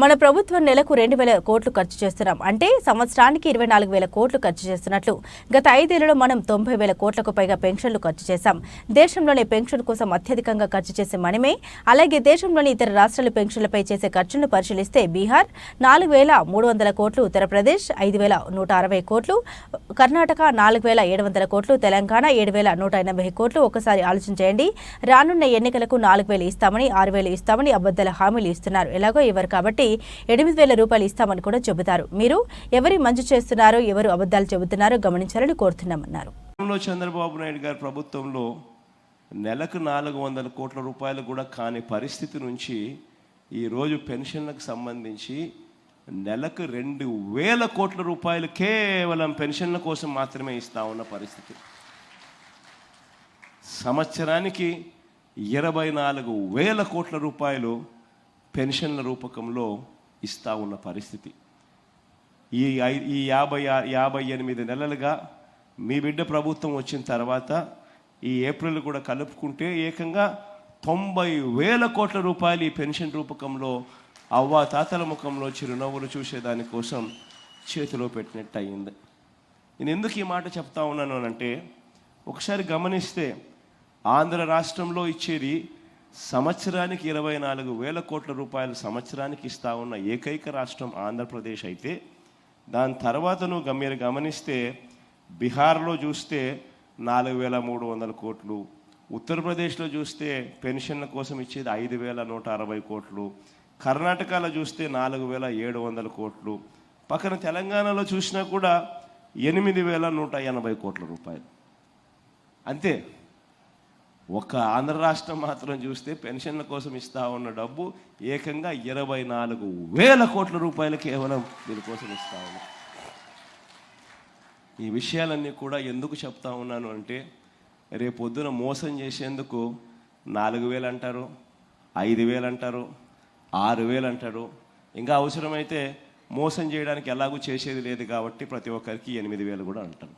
మన ప్రభుత్వం నెలకు 2,000 కోట్లు ఖర్చు చేస్తున్నాం. అంటే సంవత్సరానికి 24,000 కోట్లు ఖర్చు చేస్తున్నట్లు. గత 5 ఏళ్లలో మనం 90,000 కోట్లకు పైగా పెన్షన్లు ఖర్చు చేశాం. దేశంలోనే పెన్షన్ కోసం అత్యధికంగా ఖర్చు చేసే మనమే. అలాగే దేశంలోని ఇతర రాష్ట్రాల పెన్షన్లపై చేసే ఖర్చులను పరిశీలిస్తే బీహార్ 4,300 కోట్లు, ఉత్తరప్రదేశ్ 5,160 కోట్లు, కర్ణాటక 4,700 కోట్లు, తెలంగాణ 7,180 కోట్లు. ఒకసారి ఆలోచించేయండి. రానున్న ఎన్నికలకు 4,000 ఇస్తామని, 6,000 ఇస్తామని అబద్ధాల హామీలు ఇస్తున్నారు. ఎలాగో ఇవ్వరు కాబట్టి 8,000 రూపాయలు ఇస్తామని కూడా చెబుతారు. మీరు ఎవరి మంచి చేస్తున్నారో, ఎవరు అబద్ధాలు చెబుతున్నారో గమనించాలని కోరుతున్నామన్నారు. చంద్రబాబు నాయుడు గారి ప్రభుత్వంలో నెలకు 400 కోట్ల రూపాయలు కూడా కాని పరిస్థితి నుంచి ఈరోజు పెన్షన్లకు సంబంధించి నెలకు 2,000 కోట్ల రూపాయలు కేవలం పెన్షన్ల కోసం మాత్రమే ఇస్తా ఉన్న పరిస్థితి. సంవత్సరానికి 24,000 కోట్ల రూపాయలు పెన్షన్ల రూపకంలో ఇస్తా ఉన్న పరిస్థితి. ఈ 58 నెలలుగా మీ బిడ్డ ప్రభుత్వం వచ్చిన తర్వాత ఈ ఏప్రిల్ కూడా కలుపుకుంటే ఏకంగా 90,000 కోట్ల రూపాయలు ఈ పెన్షన్ రూపకంలో అవ్వ తాతల ముఖంలో చిరునవ్వులు చూసేదానికోసం చేతిలో పెట్టినట్టు అయింది. నేను ఎందుకు ఈ మాట చెప్తా ఉన్నాను అంటే, ఒకసారి గమనిస్తే ఆంధ్ర రాష్ట్రంలో ఇచ్చేది సంవత్సరానికి 24,000 కోట్ల రూపాయలు సంవత్సరానికి ఇస్తా ఉన్న ఏకైక రాష్ట్రం ఆంధ్రప్రదేశ్ అయితే, దాని తర్వాత మీరు గమనిస్తే బీహార్లో చూస్తే 4,300 కోట్లు, ఉత్తరప్రదేశ్లో చూస్తే పెన్షన్ల కోసం ఇచ్చేది 5,160 కోట్లు, కర్ణాటకలో చూస్తే 4,700 కోట్లు, పక్కన తెలంగాణలో చూసినా కూడా 8,180 కోట్ల రూపాయలు. అంతే. ఒక ఆంధ్ర రాష్ట్రం మాత్రం చూస్తే పెన్షన్ల కోసం ఇస్తా ఉన్న డబ్బు ఏకంగా 24,000 కోట్ల రూపాయలు కేవలం దీనికోసం ఇస్తా ఉన్నా. ఈ విషయాలన్నీ కూడా ఎందుకు చెప్తా ఉన్నాను అంటే, రేపొద్దున మోసం చేసేందుకు 4,000 అంటారు, 5,000 అంటారు, 6,000 అంటారు. ఇంకా అవసరమైతే మోసం చేయడానికి ఎలాగూ చేసేది లేదు కాబట్టి ప్రతి ఒక్కరికి 8,000 కూడా అంటారు.